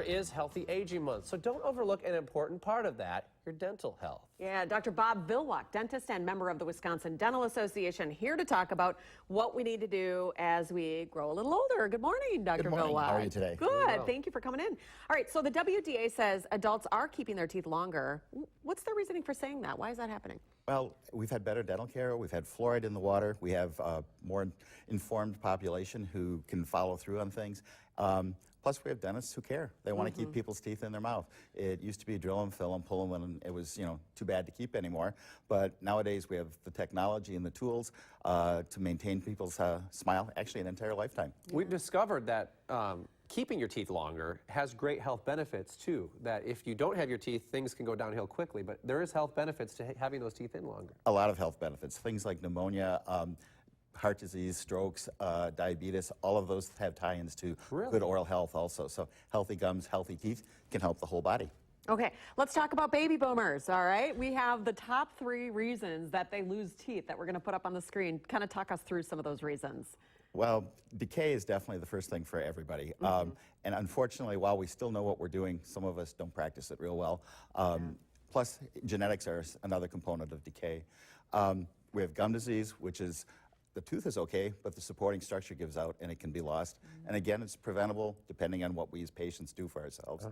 Is Healthy Aging Month, so don't overlook an important part of that, your dental health. Yeah, Dr. Bob Villwock, dentist and member of the Wisconsin Dental Association, here to talk about what we need to do as we grow a little older. Good morning, Dr. Good morning. Villwock. How are you today? Good. Well. Thank you for coming in. All right, so the WDA says adults are keeping their teeth longer. What's their reasoning for saying that? Why is that happening? Well, we've had better dental care. We've had fluoride in the water. We have a more informed population who can follow through on things. Plus, we have dentists who care. They want to keep people's teeth in their mouth. It used to be drill and fill and pull them when it was, too bad to keep anymore. But nowadays, we have the technology and the tools to maintain people's smile, actually an entire lifetime. We've discovered that keeping your teeth longer has great health benefits, too. That if you don't have your teeth, things can go downhill quickly. But there is health benefits to having those teeth in longer. A lot of health benefits, things like pneumonia, heart disease, strokes, diabetes, all of those have tie-ins to good oral health also. So healthy gums, healthy teeth can help the whole body. Okay, let's talk about baby boomers, all right? We have the top 3 reasons that they lose teeth that we're going to put up on the screen. Kind of talk us through some of those reasons. Well, decay is definitely the first thing for everybody. And unfortunately, while we still know what we're doing, some of us don't practice it real well. Plus, genetics are another component of decay. We have gum disease, which is the tooth is okay, but the supporting structure gives out and it can be lost. And again, it's preventable depending on what we as patients do for ourselves.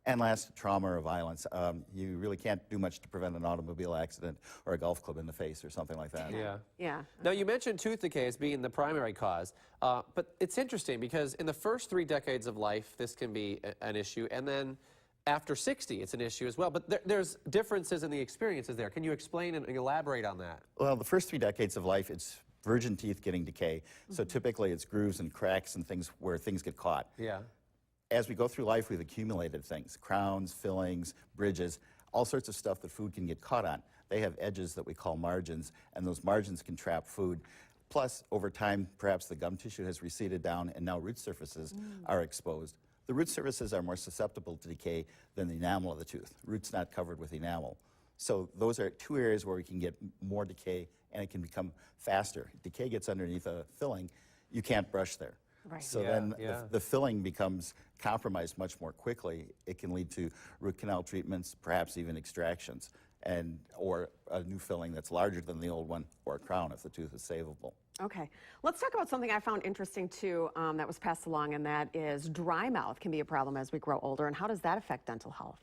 And last, trauma or violence. You really can't do much to prevent an automobile accident or a golf club in the face or something like that. Yeah. Now, you mentioned tooth decay as being the primary cause, but it's interesting because in the first 3 decades of life, this can be an issue, and then after 60, it's an issue as well. But there's differences in the experiences there. Can you explain and elaborate on that? Well, the first 3 decades of life, it's virgin teeth getting decay. So typically it's grooves and cracks and things where things get caught. Yeah. As we go through life, we've accumulated things, crowns, fillings, bridges, all sorts of stuff that food can get caught on. They have edges that we call margins, and those margins can trap food. Plus, over time, perhaps the gum tissue has receded down and now root surfaces are exposed. The root surfaces are more susceptible to decay than the enamel of the tooth. Root's not covered with enamel. So those are 2 areas where we can get more decay and it can become faster. Decay gets underneath a filling, you can't brush there. Right. So then the filling becomes compromised much more quickly. It can lead to root canal treatments, perhaps even extractions, or a new filling that's larger than the old one, or a crown if the tooth is savable. Okay, let's talk about something I found interesting too that was passed along, and that is dry mouth can be a problem as we grow older. And how does that affect dental health?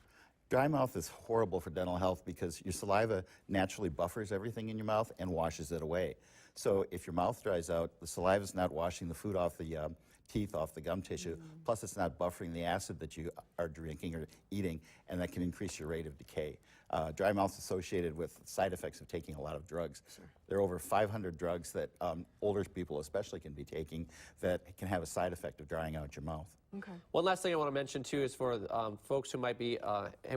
Dry mouth is horrible for dental health because your saliva naturally buffers everything in your mouth and washes it away. So if your mouth dries out, the saliva is not washing the food off the teeth, off the gum tissue, plus it's not buffering the acid that you are drinking or eating, and that can increase your rate of decay. Dry mouth is associated with side effects of taking a lot of drugs. There are over 500 drugs that older people especially can be taking that can have a side effect of drying out your mouth. Okay. One last thing I want to mention, too, is for folks who might be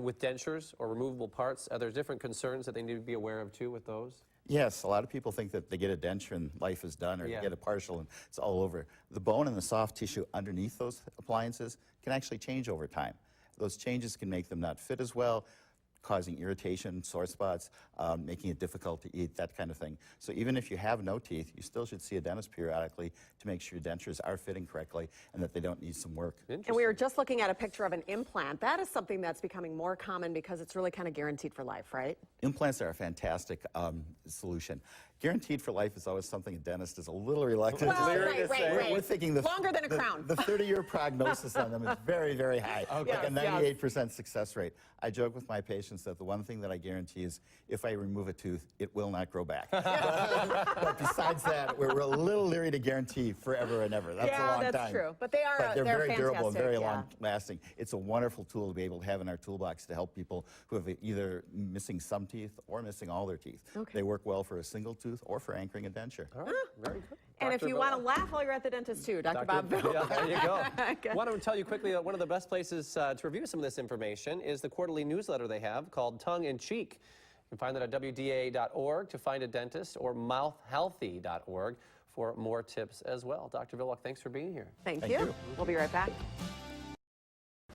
with dentures or removable parts, are there different concerns that they need to be aware of, too, with those? Yes, a lot of people think that they get a denture and life is done, or they get a partial and it's all over. The bone and the soft tissue underneath those appliances can actually change over time. Those changes can make them not fit as well, causing irritation, sore spots, making it difficult to eat, that kind of thing. So even if you have no teeth, you still should see a dentist periodically to make sure your dentures are fitting correctly and that they don't need some work. And we were just looking at a picture of an implant. That is something that's becoming more common because it's really kind of guaranteed for life, right? Implants are a fantastic solution. Guaranteed for life is always something a dentist is a little reluctant to say. We're thinking longer than a crown. The 30-year prognosis on them is very, very high, like a 98% success rate. I joke with my patients that the one thing that I guarantee is if I remove a tooth, it will not grow back. But besides that, we're a little leery to guarantee forever and ever. That's a long time. Yeah, that's true. But they're very fantastic. Durable and very long-lasting. It's a wonderful tool to be able to have in our toolbox to help people who have either missing some teeth or missing all their teeth. They work well for a single tooth or for anchoring a denture. All right, very good. And if you want to laugh while you're at the dentist too, Dr. Bob Villwock. Yeah, there you go. I want to tell you quickly that one of the best places to review some of this information is the quarterly newsletter they have called Tongue in Cheek. You can find that at WDA.org to find a dentist or mouthhealthy.org for more tips as well. Dr. Villwock, thanks for being here. Thank you. We'll be right back.